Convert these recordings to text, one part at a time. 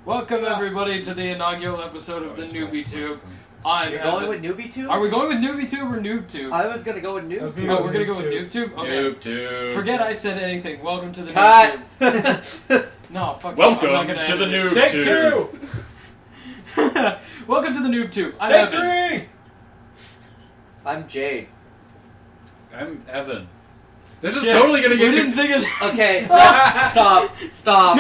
Welcome everybody to the inaugural episode of the Newb Tewb. I'm You're going with Newb Tewb? Are we going with Newb Tewb or Newb Tewb? I was gonna go with Newb Tewb. Oh, we're gonna go with Newb Tewb? Okay. Newb Tewb. Forget I said anything. Welcome to the Cut! Newb Tewb. No, fuck Welcome you. I'm not gonna to the edit Newb it. Tewb. Take two! Welcome to the Newb Tewb. I'm Take Evan. three! I'm Jade. I'm Evan. This is Shit. totally gonna We get didn't think it's... Okay, stop. No, Stop.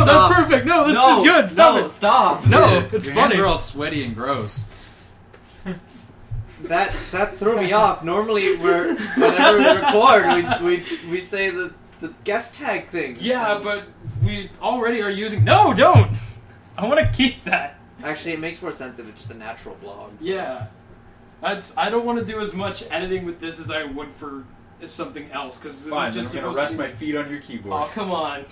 that's perfect. No, that's just good. Stop it. Stop. No, it's Your funny. hands are all sweaty and gross. That threw me off. Normally, whenever we record, we say the guest tag things. Yeah, but we already are using... No, don't! I want to keep that. Actually, it makes more sense if it's just a natural blog. So. Yeah. I don't want to do as much editing with this as I would for something else, because this Fine, is just I'm gonna supposed rest to be... my feet on your keyboard. Oh, come on.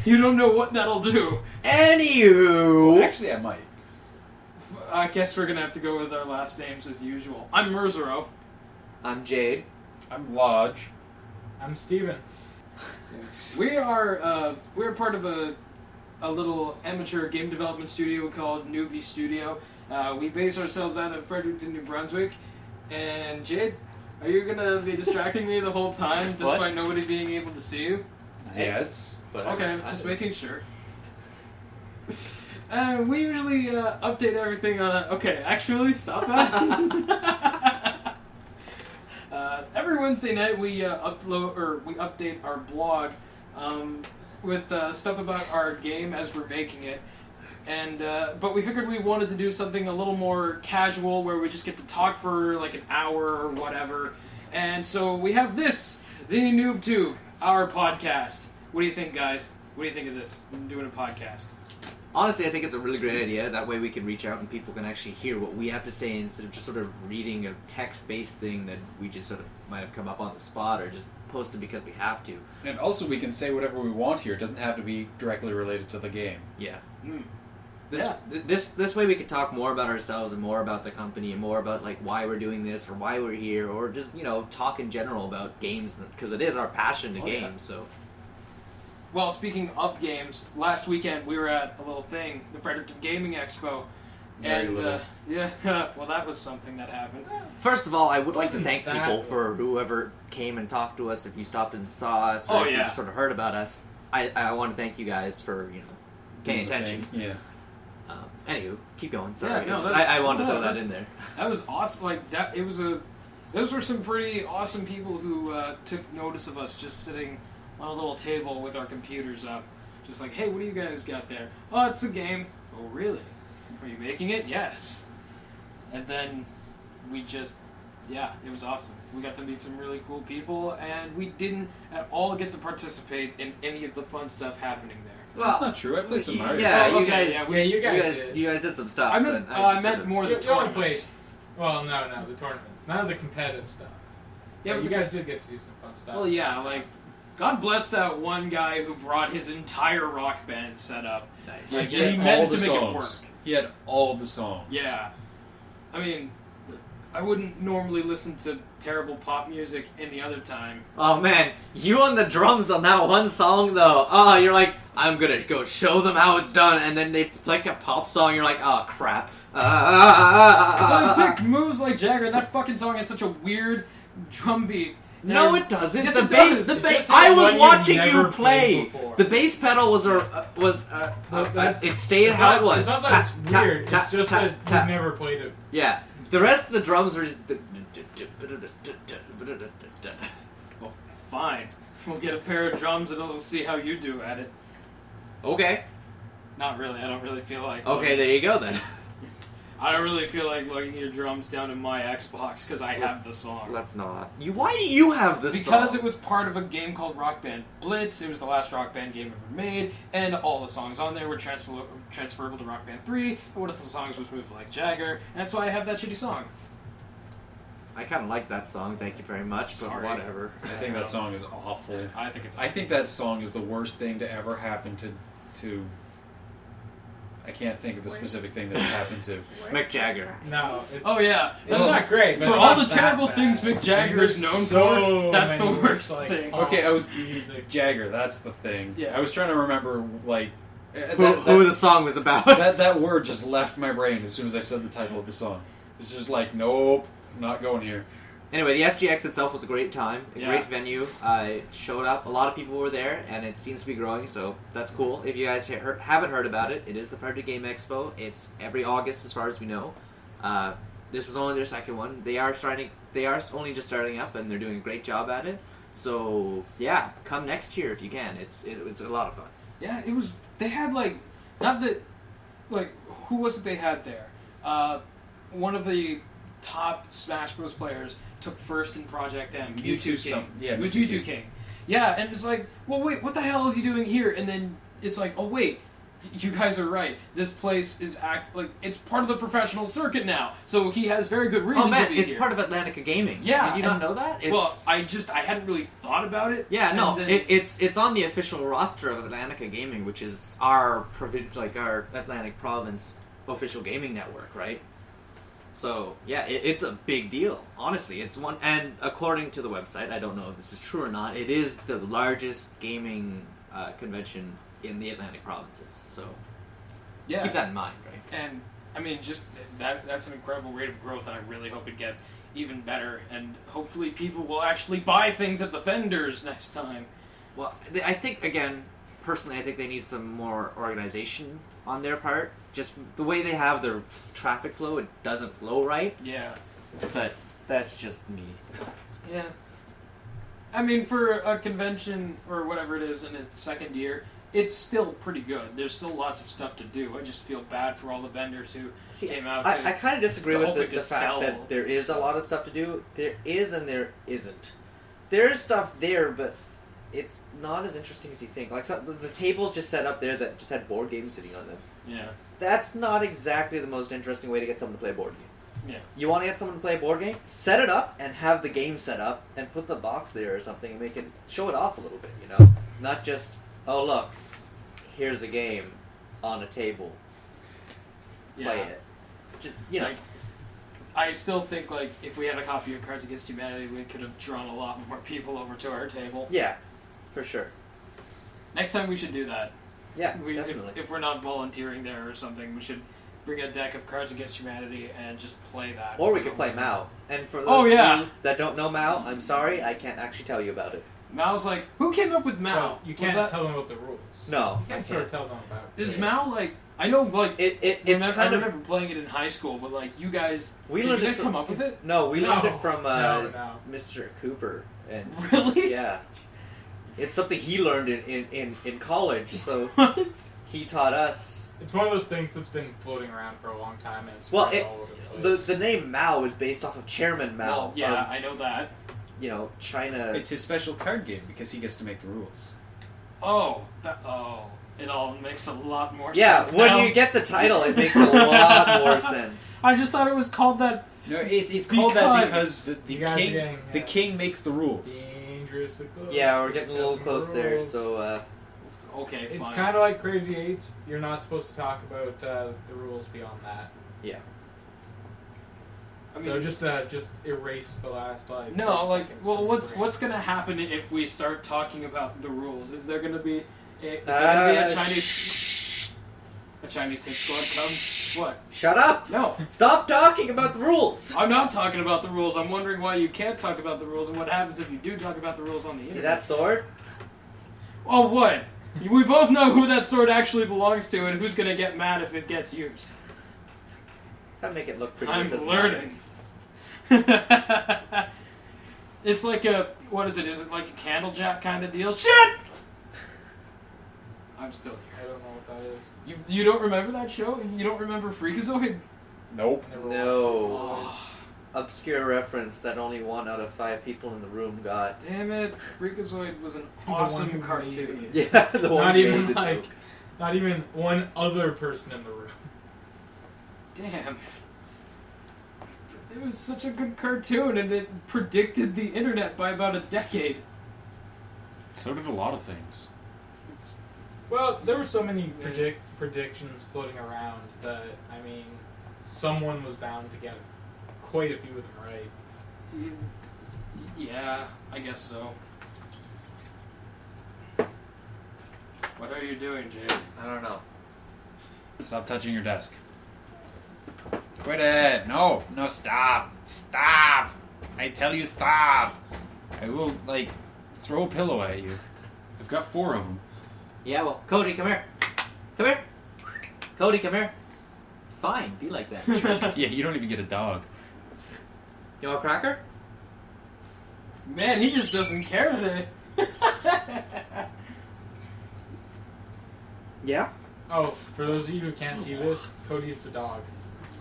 You don't know what that'll do. Anywho, Actually, I might. I guess we're going to have to go with our last names as usual. I'm Merzero. I'm Jade. I'm Lodge. I'm Steven. We're part of a little amateur game development studio called New.B Studio. We base ourselves out of Fredericton, New Brunswick. And Jade, are you going to be distracting me the whole time despite nobody being able to see you? Yes. But Okay, just making sure. We usually update everything on a... Okay, actually, stop that. Every Wednesday night we update our blog with stuff about our game as we're making it. And but we figured we wanted to do something a little more casual where we just get to talk for like an hour or whatever. And so we have this, the Newb Tewb, our podcast. What do you think, guys? What do you think of this? Doing a podcast. Honestly, I think it's a really great idea. That way we can reach out and people can actually hear what we have to say instead of just sort of reading a text-based thing that we just sort of might have come up on the spot or just posted because we have to. And also, we can say whatever we want here. It doesn't have to be directly related to the game. Yeah. Mm. This way we could talk more about ourselves and more about the company and more about like why we're doing this or why we're here or just, you know, talk in general about games because it is our passion to game, yeah. so... Well, speaking of games, last weekend we were at a little thing, the Fredericton Gaming Expo. Very And, little. yeah, well, that was something that happened. First of all, I would like to Wasn't thank that people good. for whoever came and talked to us, if you stopped and saw us, or Oh, if you yeah. just sort of heard about us. I want to thank you guys for, you know, paying attention. Yeah. Anywho, keep going. Sorry, Yeah, no, I wanted to no, throw that in there. That was awesome. Like, those were some pretty awesome people who took notice of us just sitting on a little table with our computers up. Just like, hey, what do you guys got there? Oh, it's a game. Oh, really? Are you making it? Yes. And then we just, yeah, it was awesome. We got to meet some really cool people, and we didn't at all get to participate in any of the fun stuff happening there. That's not true. I played some Mario. Yeah, Oh, you okay, guys, yeah, you guys did. you guys did some stuff. I meant, but I just meant sort of- more the You only tournaments. Well, no, the tournaments. None of the competitive stuff. Yeah, But but you guys did get to do some fun stuff. Well, yeah, like, God bless that one guy who brought his entire rock band set up. Nice. Like, He had he all meant the to make it songs. work. He had all the songs. Yeah. I mean, I wouldn't normally listen to terrible pop music any other time. Oh man, you on the drums on that one song though. Oh, you're like, I'm gonna go show them how it's done, and then they play a pop song. You're like, oh crap. I picked Moves Like Jagger. That fucking song has such a weird drum beat. And No, it doesn't. Yes, the it bass, does. the It bass. just I has was one you've watching you never play. played before. The bass pedal was it stayed how it was. It's not that Tap, it's tap, weird. tap, It's just tap, that tap. you've never played it. Yeah, the rest of the drums were just. Well, fine. We'll get a pair of drums and we'll see how you do at it. Okay. Not really. I don't really feel like. Okay, there you go then. I don't really feel like lugging your drums down to my Xbox because I have the song. Let's not. Why do you have this Because song? it was part of a game called Rock Band Blitz. It was the last Rock Band game ever made, and all the songs on there were transferable to Rock Band 3, and one of the songs was Move Like Jagger, and that's why I have that shitty song. I kind of like that song. Thank you very much. Sorry. But whatever. I think that song is awful. I think it's... I think that song is the worst thing to ever happen to. I can't think of a specific thing that happened to. Mick Jagger. No. It's, Oh, yeah. It's not great, but For it's all not the that terrible bad. things Mick Jagger is known So for, that's the many worst like, thing. Okay, I was music. Jagger. That's the thing. Yeah. I was trying to remember like who the song was about. that word just left my brain as soon as I said the title of the song. It's just like, nope, I'm not going here. Anyway, the FGX itself was a great time, a Yeah. great venue. It showed up. A lot of people were there, and it seems to be growing, so that's cool. If you guys haven't heard about it, it is the Predator Game Expo. It's every August, as far as we know. This was only their second one. They are only just starting up, and they're doing a great job at it. So yeah, come next year if you can. It's a lot of fun. Yeah, it was. They had who was it they had there? One of the top Smash Bros. Players took first in Project M. Mewtwo King. It was Mewtwo King. Yeah, and it's like, well, wait, what the hell is he doing here? And then it's like, oh wait, you guys are right. This place is it's part of the professional circuit now. So he has very good reason to be it's here. part of Atlantica Gaming. Yeah, Did you not know that? I hadn't really thought about it. Yeah, no, and then- it's on the official roster of Atlantica Gaming, which is our our Atlantic Province official gaming network, right? So yeah, it's a big deal. Honestly, it's one, and according to the website, I don't know if this is true or not. It is the largest gaming convention in the Atlantic provinces. So yeah. keep that in mind, right? And I mean, just that's an incredible rate of growth, and I really hope it gets even better. And hopefully, people will actually buy things at the vendors next time. Well, I think, again, personally, I think they need some more organization on their part. Just the way they have their traffic flow, it doesn't flow right. Yeah. But that's just me. Yeah. I mean, for a convention or whatever it is in its second year, it's still pretty good. There's still lots of stuff to do. I just feel bad for all the vendors who came out. I kind of disagree with hoping the to fact sell that there is a lot of stuff to do. There is and there isn't. There is stuff there, but it's not as interesting as you think. Like the tables just set up there that just had board games sitting on them. Yeah. That's not exactly the most interesting way to get someone to play a board game. Yeah. You want to get someone to play a board game? Set it up and have the game set up and put the box there or something and make it show it off a little bit, you know? Not just, oh look, here's a game on a table. Play it. Just, you know. Like, I still think if we had a copy of Cards Against Humanity, we could have drawn a lot more people over to our table. Yeah, for sure. Next time we should do that. Yeah, If, definitely. if we're not volunteering there or something, we should bring a deck of Cards Against Humanity and just play that. Or we could play Mao. And for those of you that don't know Mao, I'm sorry, I can't actually tell you about it. Mao's who came up with Mao? Well, you can't tell them about the rules. No, You can't sort of tell them about it. Is Mao I know it's I kind of. remember playing it in high school, but you guys, We did learned you guys it come up with it? No, we learned No. it from No. Mr. Cooper. And Really? yeah, it's something he learned in college. So What? he taught us. It's one of those things that's been floating around for a long time, and it's Well, spread all over the place. the name Mao is based off of Chairman Mao. Well, yeah, of, I know that. China. It's his special card game because he gets to make the rules. It all makes a lot more yeah, sense when now. you get the title, it makes a lot more sense. I just thought it was called that. No, it's called that Because because the you guys are king getting, the king makes the rules. dangerously close. Yeah, we're to getting a little discussing close the there. rules. So Okay, It's fine. kind of like Crazy 8s. You're not supposed to talk about the rules beyond that. yeah. I mean, So just erase the last no, 30 seconds well, from your what's brain. gonna happen if we start talking about the rules? Is there gonna be a Chinese hit squad come? What? Shut up! No, Stop talking about the rules. I'm not talking about the rules. I'm wondering why you can't talk about the rules and what happens if you do talk about the rules on the See internet. that sword? Oh, what? We both know who that sword actually belongs to and who's gonna get mad if it gets used. That make it look pretty. I'm it doesn't learning. It's what is it? Is it like a candlejack kind of deal? Shit! I'm still I here. don't know what that is. You don't remember that show? You don't remember Freakazoid? Nope. I never No. watched it. Oh, Obscure reference that only 1 out of 5 people in the room got. damn it. Freakazoid was an The one awesome who cartoon. made it. Yeah, the one Not who even made the like, joke. not even one other person in the room. Damn. It was such a good cartoon and it predicted the internet by about a decade. So did a lot of things. Well, there were so many predictions floating around that, I mean, someone was bound to get quite a few of them right. Yeah, I guess so. What are you doing, Jay? I don't know. Stop touching your desk. Quit it! No, stop! Stop! I tell you, stop! I will, throw a pillow at you. I've got 4 of them. Yeah, well, Cody, come here. Come here. Cody, come here. Fine, be like that. Yeah, you don't even get a dog. You want a cracker? Man, he just doesn't care today. Yeah? Oh, for those of you who can't see this, Cody's the dog.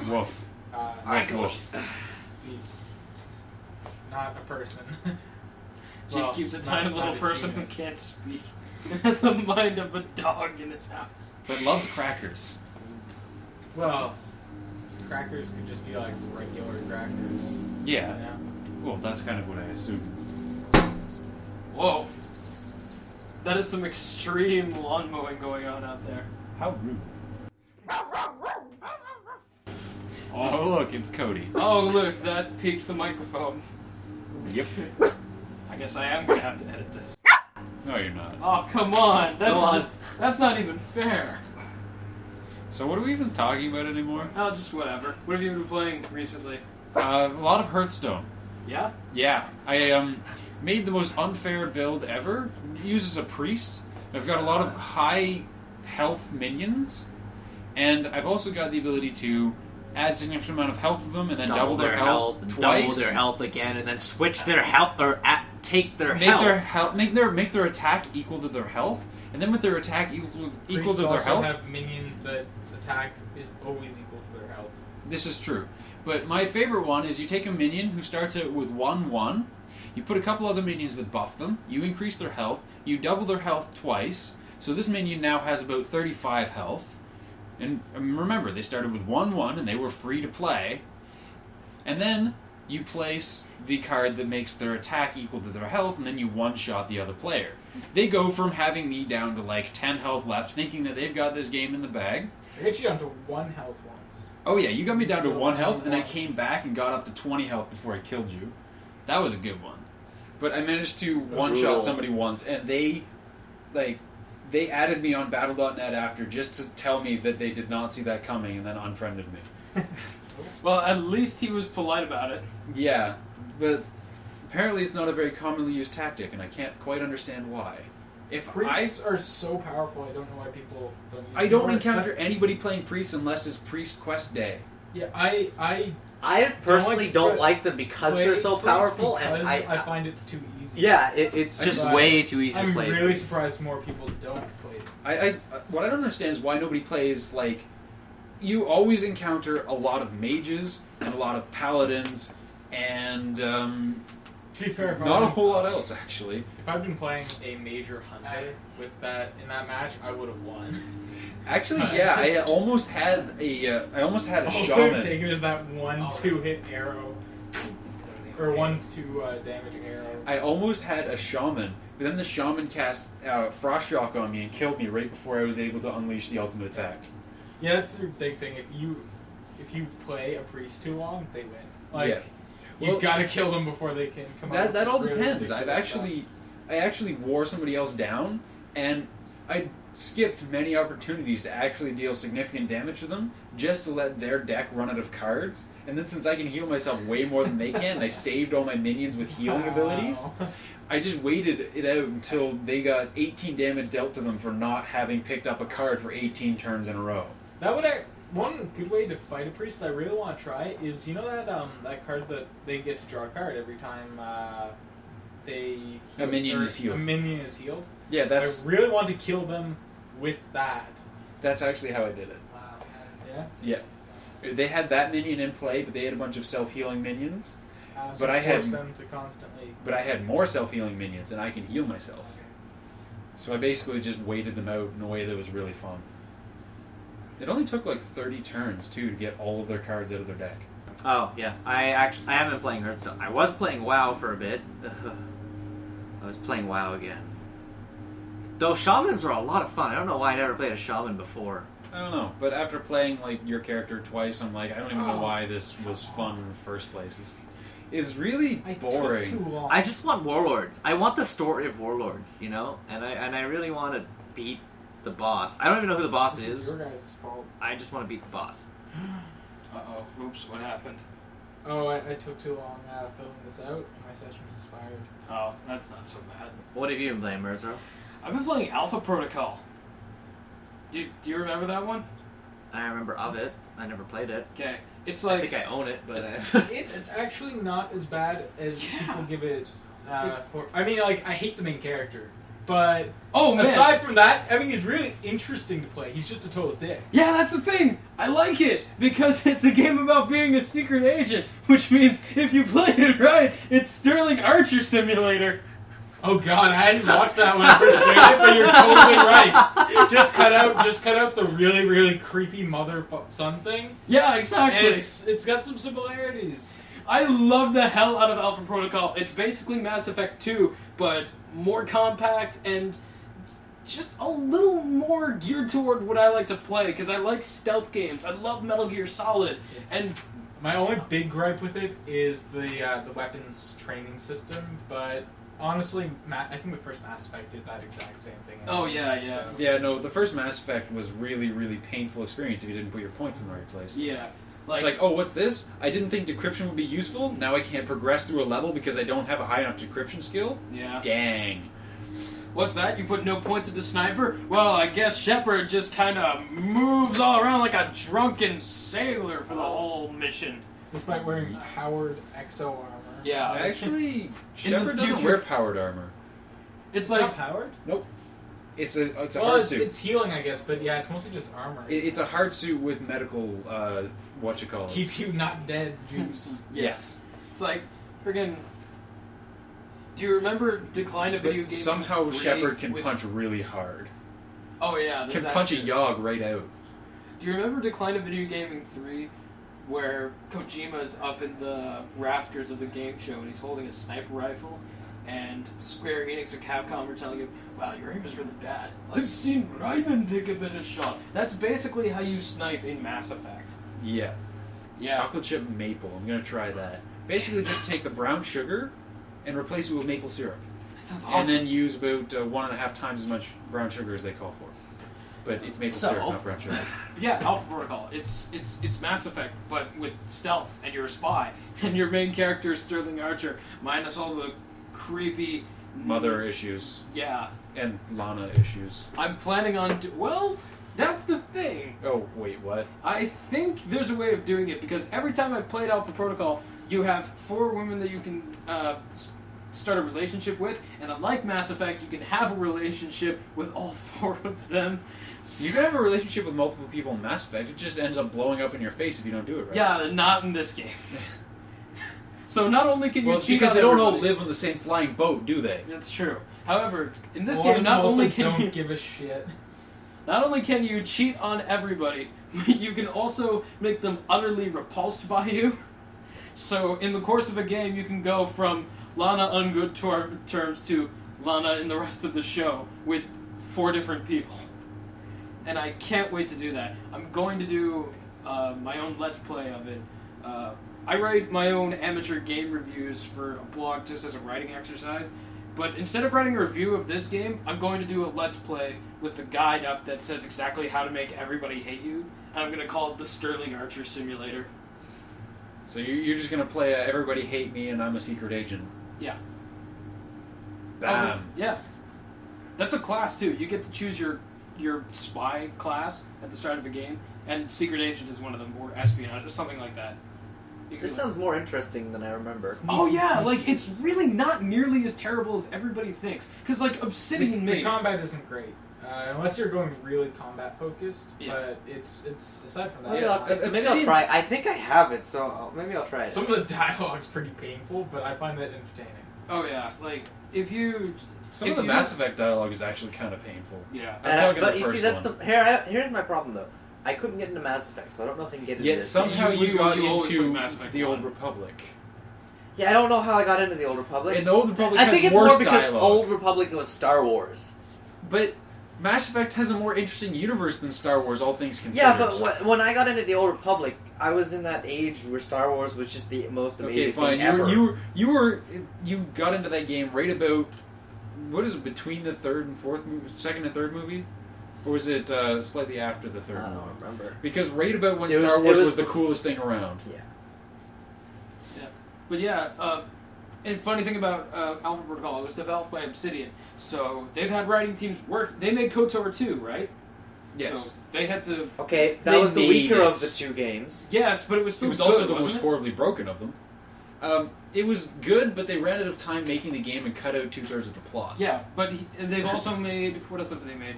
Woof. Alright, Cody. He's not a person. Jim keeps a not- tiny not little a person who human. can't speak and has the mind of a dog in his house. But loves crackers. Well, crackers could just be like regular crackers. Yeah. You know? Well, that's kind of what I assumed. Whoa. That is some extreme lawn mowing going on out there. How rude. Oh, look, it's Cody. Oh, look, that peaked the microphone. Yep. I guess I am going to have to edit this. No, you're not. Oh, come on. Go on. That's not even fair. So what are we even talking about anymore? Oh, just whatever. What have you been playing recently? A lot of Hearthstone. Yeah? Yeah, I made the most unfair build ever. It uses a priest. I've got a lot of high health minions, and I've also got the ability to add significant amount of health to them, and then double their health and twice. double their health again, and then switch their health or take their Make health. their health, make their attack equal to their health, and then with their attack equal to Priests their also health. have minions that attack is always equal to their health. This is true. But my favorite one is you take a minion who starts out with 1/1, you put a couple other minions that buff them, you increase their health, you double their health twice, so this minion now has about 35 health. And remember, they started with 1/1 and they were free to play. And then you place the card that makes their attack equal to their health, and then you one-shot the other player. They go from having me down to 10 health left, thinking that they've got this game in the bag. I get you down to 1 health once. Oh yeah, you got me down to Still 1 health, and I one. came back and got up to 20 health before I killed you. That was a good one. But I managed to one-shot Brutal. somebody once, and they added me on Battle.net after just to tell me that they did not see that coming, and then unfriended me. Well, at least he was polite about it. Yeah, but apparently it's not a very commonly used tactic, and I can't quite understand why. If Priests are so powerful, I don't know why people don't use I them don't more, encounter except- anybody playing priest unless it's priest quest day. Yeah, I I personally don't play- like them because play they're so priests powerful, because and I find it's too easy. yeah, it's just But way too easy I'm to play. really priests. surprised more people don't play them. What I don't understand is why nobody plays, you always encounter a lot of mages and a lot of paladins and To be fair, if not a I've whole been- lot else, actually. If I'd been playing a major hunter with that in that match, I would have won. Actually, yeah, I almost had a All I would have shaman. taken is that 1-2 hit arrow, or 1-2 damaging arrow. I almost had a shaman, but then the shaman cast Frost Shock on me and killed me right before I was able to unleash the ultimate attack. Yeah, that's the big thing. If you play a priest too long, they win. Yeah. You Well, gotta kill them before they can come out. That all with really depends. ridiculous I actually wore somebody else down, and I skipped many opportunities to actually deal significant damage to them just to let their deck run out of cards. And then since I can heal myself way more than they can, and I saved all my minions with stuff. healing Wow. abilities, I just waited it out until they got 18 damage dealt to them for not having picked up a card for 18 turns in a row. That would one good way to fight a priest that I really want to try is that card that they get to draw a card every time they A minion is healed. A minion is healed. Yeah, I really want to kill them with that. that's actually how I did it. Yeah. Yeah. They had that minion in play, but they had a bunch of self-healing minions. So But I had- force them to constantly. But I had more self-healing minions, and I can heal myself. So I basically just waited them out in a way that was really fun. It only took 30 turns, too, to get all of their cards out of their deck. Oh yeah, I haven't been playing Hearthstone. I was playing WoW for a bit. I was playing WoW again. Though shamans are a lot of fun. I don't know why I never played a shaman before. I don't know, but after playing, your character twice, I'm I don't even know Oh. why this was fun in the first place. It's really I boring. took too long. I just want warlords. I want the story of warlords, and I really want to beat the boss. I don't even know who the boss This is is. your guys' fault. I just want to beat the boss. Uh-oh. Oops, what happened? Oh, I took too long filling this out, and my session was expired. Oh, that's not so bad. What have you been playing, Merzo? I've been playing Alpha Protocol. Do you remember that one? I remember of it. I never played it. Okay. It's I like... think I own it, but It's actually not as bad as Yeah. people give it for. I mean, like, I hate the main character, but Oh, man. aside from that, I mean, he's really interesting to play. He's just a total dick. Yeah, that's the thing. I like it because it's a game about being a secret agent, which means if you play it right, it's Sterling Archer Simulator. Oh God, I hadn't watched that when I first played it, but you're totally right. Just cut out the really, really creepy mother son thing. Yeah, And exactly. it's got some similarities. I love the hell out of Alpha Protocol. It's basically Mass Effect 2, but more compact and just a little more geared toward what I like to play, because I like stealth games. I love Metal Gear Solid, and My only big gripe with it is the weapons training system, but honestly, I think the first Mass Effect did that exact same thing. Oh, yeah. Yeah, no, the first Mass Effect was really, really painful experience if you didn't put your points in the right place. yeah. It's like, oh, what's this? I didn't think decryption would be useful. Now I can't progress through a level because I don't have a high enough decryption skill? Yeah. Dang. What's that? You put no points into Sniper? Well, I guess Shepard just kind of moves all around like a drunken sailor for the whole mission. Despite wearing Howard exo armor. Yeah. Actually, the Shepard doesn't future- wear powered armor. It's It's like... not Howard? It's a Well, hard it's, suit. it's healing, I guess, but yeah, it's mostly just armor. It's a hard suit with medical, whatchamacallit. Keep you not dead juice. Yes. It's like, friggin'... Do you remember Decline of Video But Gaming somehow 3 Shepard can with- punch really hard. Oh, yeah. Can there's that punch a too. Yogg right out. Do you remember Decline of Video Gaming 3, where Kojima's up in the rafters of the game show and he's holding a sniper rifle, and Square Enix or Capcom are telling him, wow, your aim is really bad. I've seen Raiden take a better shot. That's basically how you snipe in Mass Effect. Yeah. Yeah. Chocolate chip maple. I'm gonna try that. Basically, just take the brown sugar and replace it with maple syrup. That sounds And awesome. then use about 1.5 times as much brown sugar as they call for. But it's maple So- syrup, not brown sugar. Yeah, Alpha Protocol. It's Mass Effect, but with stealth, and you're a spy, and your main character is Sterling Archer, minus all the creepy Mother issues Yeah, and Lana issues. I'm planning on. Well, that's the thing. Oh, wait, what? I think there's a way of doing it because every time I've played Alpha Protocol, you have 4 women that you can start a relationship with, and unlike Mass Effect, you can have a relationship with all 4 of them. You can have a relationship with multiple people in Mass Effect. It just ends up blowing up in your face if you don't do it right. Yeah, not in this game. So not only can you Well, it's cheat because on they don't all everybody- live on the same flying boat, do they? That's true. However, in this Or game, not also only can don't you give a shit. not only can you cheat on everybody, you can also make them utterly repulsed by you. So in the course of a game, you can go from Lana on good terms to Lana in the rest of the show with 4 different people. And I can't wait to do that. I'm going to do my own Let's Play of it. I write my own amateur game reviews for a blog just as a writing exercise. But instead of writing a review of this game, I'm going to do a Let's Play with the guide up that says exactly how to make everybody hate you. And I'm going to call it the Sterling Archer Simulator. So you're just gonna play Everybody Hate Me and I'm a Secret Agent. Yeah. Bam. Yeah. That's a class, too. You get to choose your spy class at the start of a game, and Secret Agent is one of them, or espionage, or something like that. You can- This sounds more interesting than I remember. Oh yeah, like it's really not nearly as terrible as everybody thinks. Because like Obsidian The made combat isn't great. Unless you're going really combat focused, Yeah. but it's aside from that. Maybe, Yeah. maybe I'll try. I think I have it, so maybe I'll try it. Some of the dialogue's pretty painful, but I find that entertaining. Oh yeah, like if you Some if of the you- Mass Effect dialogue is actually kind of painful. yeah. I'm talking but the you first see, that's one. here's my problem though. I couldn't get into Mass Effect, so I don't know if I can get into Yet this. somehow You- you got you always put into Mass Effect the Old on. Republic. Yeah, I don't know how I got into the Old Republic. And the Old Republic I has think it's worse more because dialogue. Old Republic was Star Wars. But Mass Effect has a more interesting universe than Star Wars, all things considered. Yeah, but when I got into the Old Republic, I was in that age where Star Wars was just the most amazing Okay, fine. thing ever. You got into that game right about, what is it, between the second and third movie? Or was it slightly after the I third don't one? remember. Because right about when It was- Star it Wars was was the bef- coolest thing around. Yeah. But yeah, and funny thing about Alpha Protocol, it was developed by Obsidian, so they've had writing teams work. They made KOTOR 2, right? Yes. So they had to. Okay, that They was the made weaker it. of the two games. Yes, but it was It still. was good, also the wasn't most it? horribly broken of them. It was good, but they ran out of time making the game and cut out 2/3 of the plot. Yeah, but they've also made what else have they made?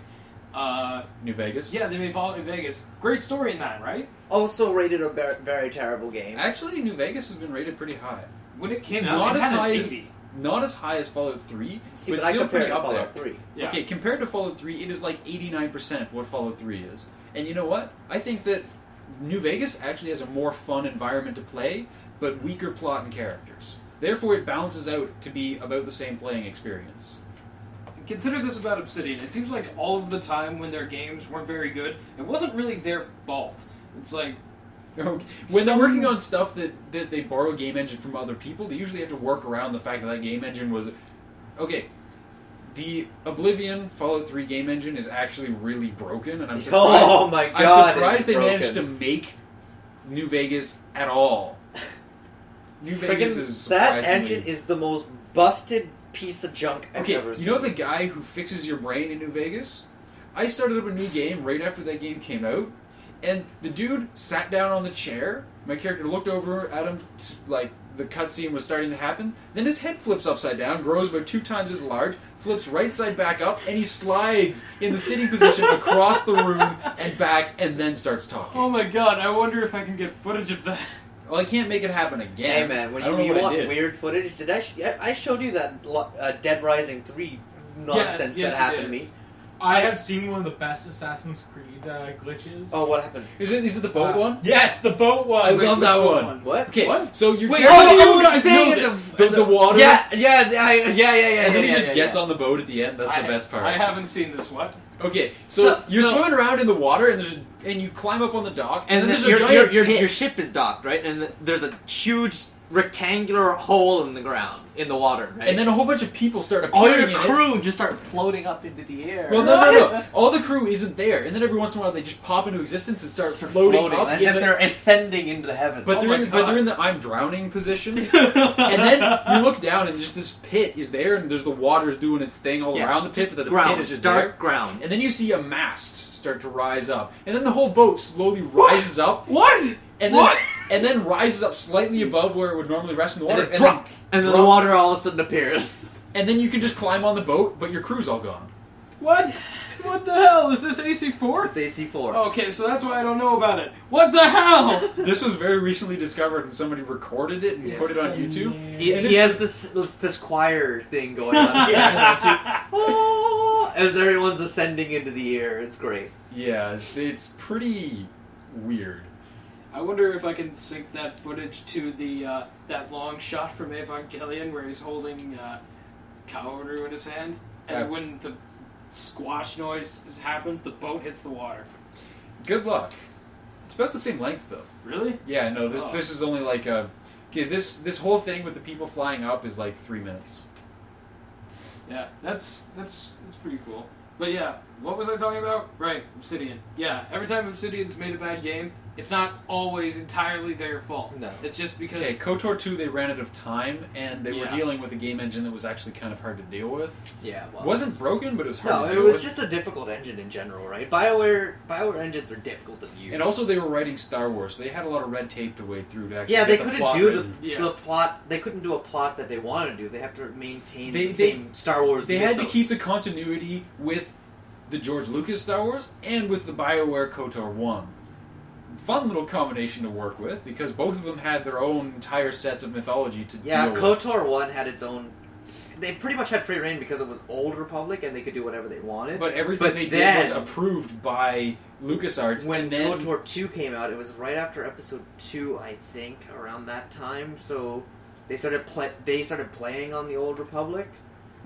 New Vegas. Yeah, they made Fallout New Vegas. Great story in that, right? Also rated a very terrible game. Actually, New Vegas has been rated pretty high. When it came out, Not it as had an high as 80. not as high as Fallout 3, See, but but I still compared pretty it to up there. Fallout 3. Yeah. Okay, compared to Fallout 3, it is like 89% what Fallout 3 is. And you know what? I think that New Vegas actually has a more fun environment to play, but weaker plot and characters. Therefore, it balances out to be about the same playing experience. Consider this about Obsidian. It seems like all of the time when their games weren't very good, it wasn't really their fault. It's like When they're working on stuff that they borrow game engine from other people, they usually have to work around the fact that that game engine was... Okay, the Oblivion Fallout 3 game engine is actually really broken, and I'm surprised, Oh my god! I'm surprised it's they broken. managed to make New Vegas at all. New Vegas Friggin' is that surprisingly... engine is the most busted piece of junk I've Okay, ever seen. you know the guy who fixes your brain in New Vegas? I started up a new game right after that game came out, and the dude sat down on the chair. My character looked over at him, like the cutscene was starting to happen. Then his head flips upside down, grows about 2 times as large, flips right side back up, and he slides in the sitting position across the room and back, and then starts talking. oh my god, I wonder if I can get footage of that. Well, I can't make it happen again. Hey man, when I don't you know what I want did. weird footage, did I showed you that Dead Rising 3 nonsense yes, that happened you to did. me? I have seen one of the best Assassin's Creed glitches. Oh, what happened? Is it the boat one? Yes, the boat one. I love that which one. What? Okay, What? so your Wait, character... how do you the guys thing know at this? the water... Yeah, And then he yeah, just yeah, gets yeah. on the boat at the end. That's the best part. I haven't seen this. What? Okay, so you're so- swimming around in the water, and you climb up on the dock, and, then there's a your, giant your, pit. your ship is docked, right? And there's a huge rectangular hole in the ground, in the water, right? And then a whole bunch of people start all appearing your in it. crew just start floating up into the air. Well, no. All the crew isn't there, and then every once in a while they just pop into existence and start floating up. as in if the- they're ascending into the heavens. but, Oh they're my in the, God. but they're in the I'm drowning position. And then you look down, and just this pit is there, and there's the water's doing its thing all around the pit, but the ground, pit is just dark there. ground. And then you see a mast start to rise up, and then the whole boat slowly rises up, What? and then rises up slightly above where it would normally rest in the And water, it drops, and then the drop- water all of a sudden appears. and then you can just climb on the boat, but your crew's all gone. What? What the hell? Is this AC4? It's AC4. Okay, so that's why I don't know about it. What the hell? This was very recently discovered, and somebody recorded it and Yes. put it on YouTube. He has this choir thing going on here. As everyone's ascending into the air. It's great. Yeah, it's pretty weird. I wonder if I can sync that footage to the that long shot from Evangelion where he's holding Kaoru in his hand, and Yeah. when the squash noise happens, the boat hits the water. Good luck. It's about the same length, though. Really? Yeah, no, this Oh. this is only like a... Okay, this whole thing with the people flying up is like 3 minutes. Yeah, that's pretty cool. But yeah, what was I talking about? Right, Obsidian. Yeah, every time Obsidian's made a bad game, it's not always entirely their fault. No. It's just because... Okay, KOTOR 2, they ran out of time, and they were Yeah. dealing with a game engine that was actually kind of hard to deal with. Yeah, well. It wasn't broken, but it was hard No, to it deal was with. just a difficult engine in general, right? BioWare engines are difficult to use. And also, they were writing Star Wars, so they had a lot of red tape to wade through to actually yeah, get they the couldn't plot do written. Yeah. the plot. They couldn't do a plot that they wanted to do. They have to maintain They- the same Star Wars. They had to mythos. keep the continuity with the George Lucas Star Wars and with the BioWare KOTOR 1. Fun little combination to work with, because both of them had their own entire sets of mythology to Yeah, deal with. KOTOR 1 had its own... They pretty much had free reign because it was Old Republic and they could do whatever they wanted. But everything But they then- did was approved by LucasArts. when and then KOTOR 2 came out, it was right after Episode 2, I think, around that time. So they started playing on the Old Republic.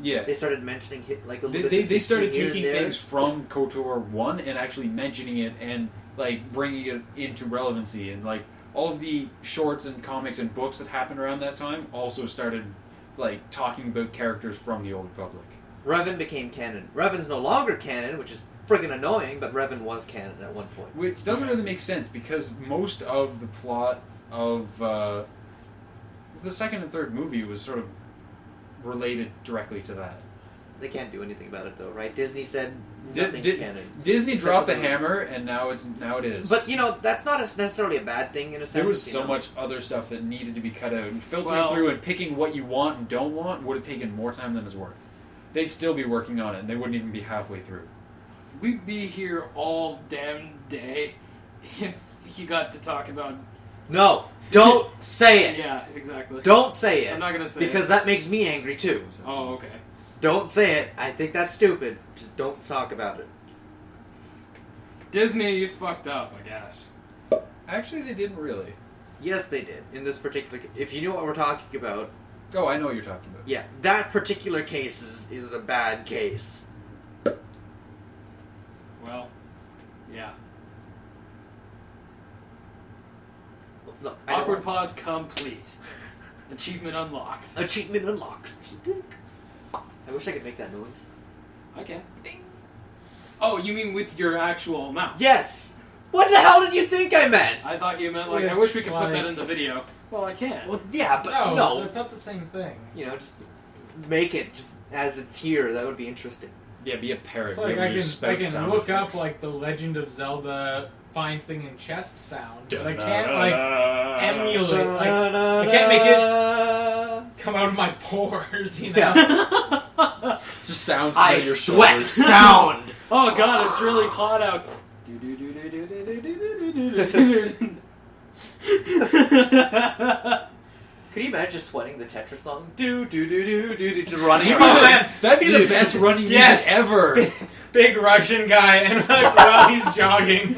yeah, They started mentioning like a little they bit. started taking things from KOTOR 1 and actually mentioning it and like bringing it into relevancy, and like all of the shorts and comics and books that happened around that time also started like talking about characters from the Old Republic. Revan became canon. Revan's no longer canon, which is friggin' annoying, but Revan was canon at one point. Which doesn't really make sense because most of the plot of the second and third movie was sort of related directly to that. They can't do anything about it though, right? Disney said nothing's canon. Disney Except dropped for the hammer, and now it is. But that's not necessarily a bad thing in a sense. There was you so know? much other stuff that needed to be cut out, and filtering Well- through and picking what you want and don't want would have taken more time than it's worth. They'd still be working on it, and they wouldn't even be halfway through. We'd be here all damn day if you got to talk about. No, don't say it. Yeah, exactly. Don't say it. I'm not gonna say because it. that makes me angry too. Oh, okay. Don't say it. I think that's stupid. Just don't talk about it. Disney, you fucked up, I guess. Actually, they didn't really. Yes, they did. In this particular, if you knew what we're talking about, Oh, I know what you're talking about. yeah, that particular case is a bad case. Well, yeah. Look, I don't Awkward want- pause complete. Achievement unlocked. Achievement unlocked. I wish I could make that noise. I can. Ding. Oh, you mean with your actual mouth? Yes. What the hell did you think I meant? I thought you meant like, Yeah, I wish we could put like- that in the video. Well, I can. Well, yeah, but No, no. that's not the same thing. You know, just make it just as it's here. That would be interesting. Yeah, be a parrot. It's like Maybe I use can spout sound look up effects. like the Legend of Zelda find thing in chest sound, but I can't like emulate. Like, I can't make it come out of my pores. You know. Just sounds. I through your sweat shoulders. sound. Oh god, it's really hot out. Could you imagine just sweating the Tetris song? Do do do do do do, just running You around. know that- That'd be the best running music Yes. ever. Big Russian guy, and like while he's jogging,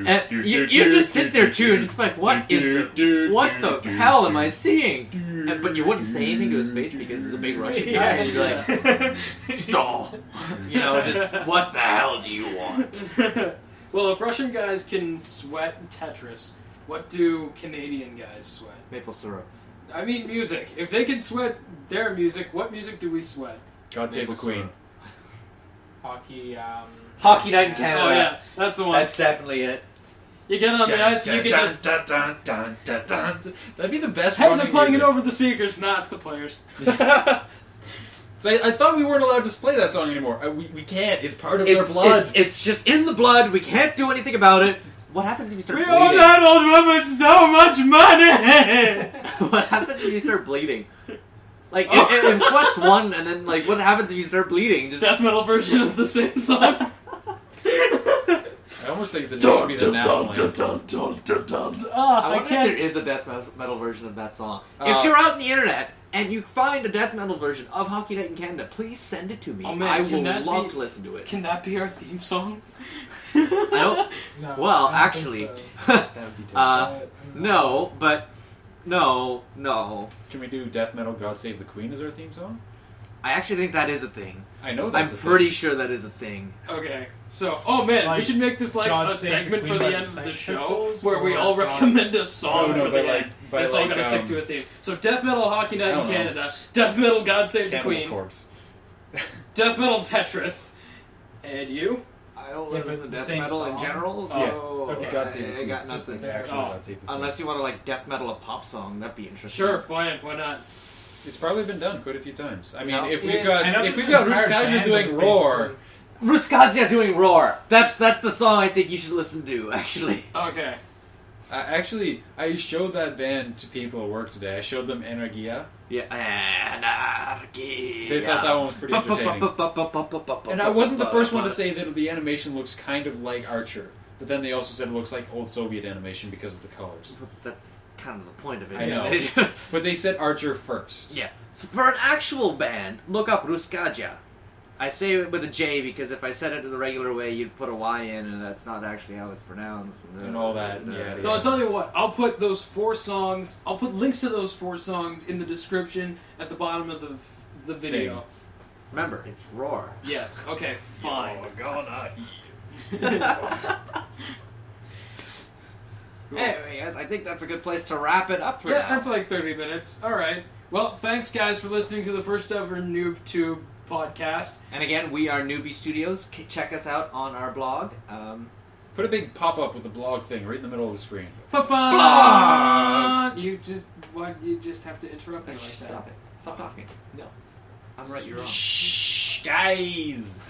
And you just sit there too and just like, what the hell am I seeing? And, but you wouldn't say anything to his face because he's a big Russian guy, and you'd be like, stall. You know, just, what the hell do you want? Well, if Russian guys can sweat Tetris, what do Canadian guys sweat? Maple syrup. I mean music. If they can sweat their music, what music do we sweat? God save the Queen. hockey. Hockey night in Canada. Oh yeah, that's the one. That's definitely it. You get on the ice and you can just... That'd be the best. Hey, running they're playing music. it over the speakers. Nah, it's the players. So I thought we weren't allowed to play that song anymore. We can't. It's part of their blood. It's just in the blood. We can't do anything about it. What happens if you start We bleeding? owe that old woman so much money! What happens if you start bleeding? Like, if sweat's one, and then, like, what happens if you start bleeding? Just Death metal version of the same song. I almost think that this should be the national anthem. Oh, I I wonder if there can't... is a death metal version of that song. Uh, If you're out on the internet and you find a death metal version of Hockey Night in Canada, please send it to me. Oh, man, I can will that love be- to listen to it. Can that be our theme song? I don't. No, Well, I don't actually, think so. That'd be terrible. no, but no. Can we do death metal God Save the Queen as our theme song? I actually think that is a thing. I know I'm that's a pretty thing. sure that is a thing. Okay, so, oh man, we Like, should make this like God a Save the segment Queen for by the the end of the Sex show Pistols, where we or all God- recommend a song No, for but the like- end. but It's all like, gonna stick to a theme. So, Death Metal Hockey I Night in don't know. Canada, Death Metal God Save the Cannibal Queen, Corpse. Death Metal Tetris, and you? I don't Yeah, listen but to the death same metal in song? general, Oh, so okay. God Save the I Queen. got Just nothing. the actual Oh. God Save the Queen. Unless you want to like death metal a pop song, that'd be interesting. Sure, why not? It's probably been done quite a few times. I mean, No. if Yeah, we've got I know if there's we've got an entire Ruskaja band doing that's Roar, Ruskadzia doing Roar. That's the song I think you should listen to, actually. Okay. actually, I showed that band to people at work today. I showed them Energia. Yeah. Anarchy. They thought that one was pretty entertaining. And I wasn't the first one to say that the animation looks kind of like Archer, but then they also said it looks like old Soviet animation because of the colors. That's kind of the point of it, I isn't know. it? But they said Archer first. Yeah. So for an actual band, look up Ruskadzia. I say it with a J because if I said it the regular way, you'd put a Y in, and that's not actually how it's pronounced. And all that, yeah. So I'll tell you what, I'll put those 4 songs, I'll put links to those 4 songs in the description at the bottom of the video. Remember, it's Roar. Yes, okay, fine. Anyway, guys, I think that's a good place to wrap it up for Yeah, now. that's like 30 minutes. Alright. Well, thanks guys for listening to the first ever Newb Tewb podcast. And again, we are Newb Studios. Check us out on our blog. Put a big pop-up with the blog thing right in the middle of the screen. Blog! You just have to interrupt me like that. Stop it. Stop talking. No. I'm right, you're wrong. Shh, guys.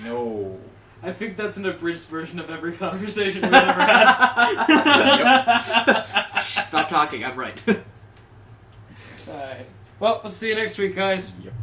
No. I think that's an abridged version of every conversation we've ever had. Stop talking, I'm right. Alright. Well, we'll see you next week, guys. Yep.